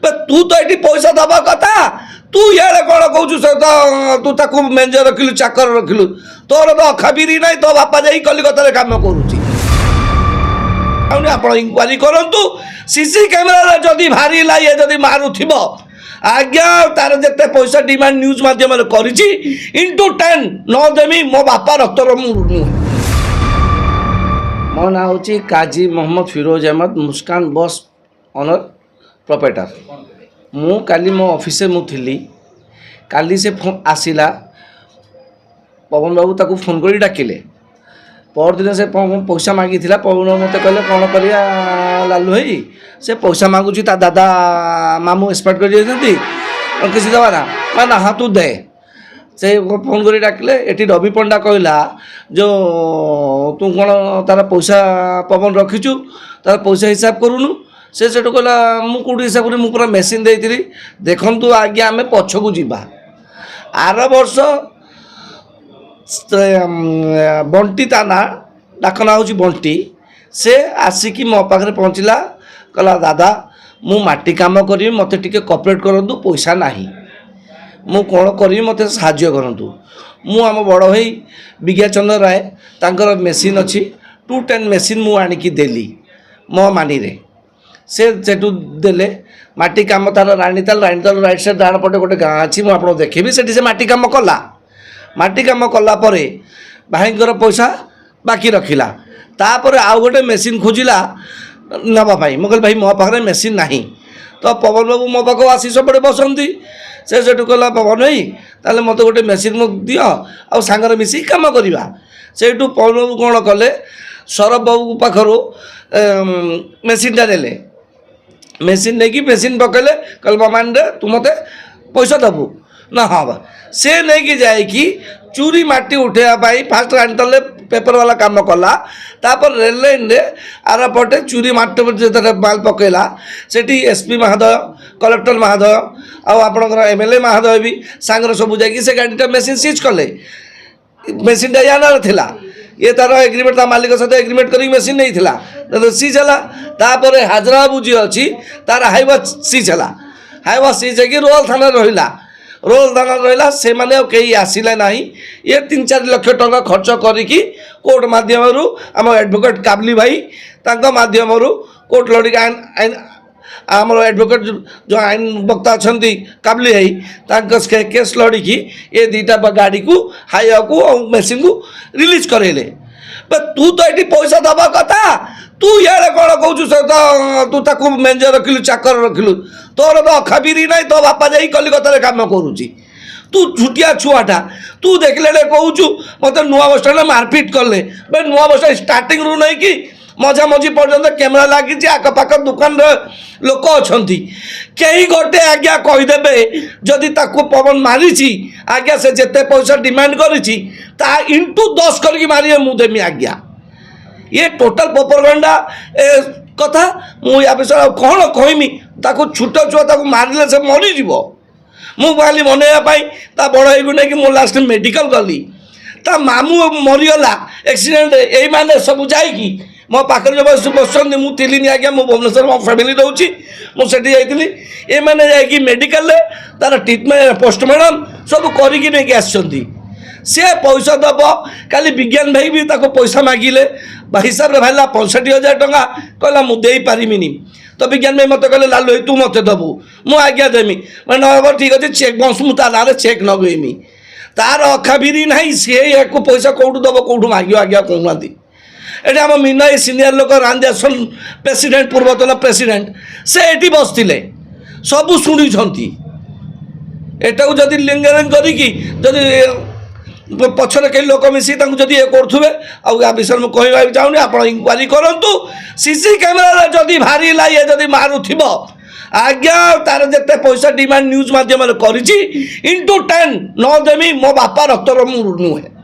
तू तो ये पैसा दबा कथा तू ये कौन कौन तू ताकू मेंजर रखिलु चाकर रखिलु तोर तो अखाबिरी ना तो बापा जा कलिकता कम करुच्ची आप इनक्वारी करूँ सीसी कैमेरा जदि भारी ये जदि मारुथिब आज्ञा तार जिते पैसा डिमांड न्यूज माध्यम इंटू 10 न देमी मो बापा रक्तर नुहे। मो ना हूँ काजी मोहम्मद फिरोज अहमद मुस्कान बस ऑनर प्रोप्राइटर। मु काली मो ऑफिस मुझी काली से फोन आसिला पवन बाबू ताकू फोन कर डाकिले परदिन से पैसा मागी पवन मत कहले कौन कर लालू भाई से पैसा मागुची ता दादा मामू एक्सपर्ट कर किसी दबा ना हाँ तू दे से फोन कर डाकिले ये रवि पंडा कहला जो तू कौन तार पैसा पवन रखीचु तार पैसा हिसाब करूनु से कहला मुझे हिसाब कर पूरा मेसीन देती देखु आज्ञा आम पछकू जावा आर वर्ष बंटी ता ना डाकना हूँ बंटी से आसिकी मो पाखे पहुँचला कहला दादा मु माटी काम करी मत टिके कॉपरेट करंतु पैसा नाही मु कौन करी मत साहाय्य करंतु मु आम बड़ भाई विज्ञा चंद्र राय तांकर मेसीन अच्छी 210 मेसीन मु आनिकी देली मो मानी रे से सेठू देले माटी काम तार राणीताल राइट साइड डाण पटे गोटे गाँ अच्छी मुझे देखेबी से माटी काम कला माटी काम कला परे भाईंकर पैसा बाकी रखिला तापर आउ गोटे मेसीन खोजिला नापाई मुझे भाई मो पाखे मेसीन ना तो पवन बाबू मो पाख आसी सब बसती से कहला पवन भाई ताले मत गोटे मेसीन दि आ सांगर मिसी कम करवा से पवन बाबू कौन कले सौरभ बाबू पाखर मेसीनटा ने मेसीन नहीं मेसीन पकड़े कल मामान रे तू मत पैसा दबू ना हाँ बा से नहीं जाए चूरी माटी उठेवाई फास्ट राणीताल पेपर वाला काम कला तापर रेल लाइन रे आर पटे चूरी माटी जो माल पकईला सेठी एसपी महोदय कलेक्टर महोदय आपणकर एमएलए महोदय भी सांगर सब जा गाड़ीटा मेसीन सीज कले मेसीनटा याना थिला ये तार एग्रीमेंट मालिक सहित एग्रीमेंट कर मेसीन नहीं थिला सीज है तापर हाजरा बाबू जी अच्छी तार हाइवा सीज है हाइवा सीज है रोल थाना रहा रोल थाना रहा से माने कहीं आसिले ना ये 3-4 लाख टंका खर्च करी कोर्ट माध्यम आम एडवोकेट काबली भाई माध्यम कोर्ट लड़ी आईन आम एडवोकेट जो आईन वक्ता अच्छा काबली भाई केस लड़ी ये 2टा गाड़ी को हाइवा को मेसीन को रिलीज करेले तू तो ये पैसा दबा कथा तू ये कौन कौन तू ताकू मेंजर रखिलु चाकर रखिलु तोर तो अखाबिरी ना तो बापा जा कलिकता कम करुच्ची तू छुटिया छुआटा तू देखले कहूँ मत नुआ बस स्टाण मारपिट कले नुआ बस स्टाण स्टार्टिंग रू नहीं कि मझा मझी पर्यंत कैमेरा लगी आखपाख दुकान लोक अच्छा कई गोटे आज्ञा कहीदेवे जदि ताकू पवन मारी आज्ञा से जिते पैसा डिमांड करी इंटू 10 करके मारे मुदेमी आज्ञा ये टोटाल प्रोपेगेंडा कथा मुझे विषय कौन कहमी ताकू छुट छुआ मारे से मरीज मु खाली मनवाई बड़ भाई को लेकिन मो लास्ट मेडिकल गली ता मामू मरीगला एक्सीडेंट यही मैंने सब जाकि मो पाखे जो बस मुझे आज्ञा मो भुवनेश्वर मो फैमिली रोची मुझे जाइली ये मैंने जा मेडिकल तार ट्रिटमेंट पोस्टमार्टम सब करके सी पैसा दब काली विज्ञान भाई भी पैसा मागिले हिसाब से भाला 65,000 टंका कहला मुझे पारिनी तो विज्ञान भाई मत कहले लालू तू मत दबू मु आज्ञा देमी मैं ठीक अच्छे चेक बस मुझे ना चेक नगेमी तार अखाबिरी ना सी या पैसा कौटू दब कौटू मागे आज्ञा कहूना ये आम मीना सीनियर लोक रांदेसन प्रेसिडेंट पूर्वतन प्रेसिडेंट से ये बसते सबू शुणी एटा जदि लिंगरिंग करी पछरे कई लोक मिसी जदि ये करुवे आ विषय में कहवाक चाहूँगी आप इनक्वारी करूँ सीसी कैमेरा जदि भारी ये जदि मारुथिब आज्ञा तार जिते पैसा डिमांड न्यूज माध्यम इंटू 10 न देमी मो बापा रक्तर नुहे।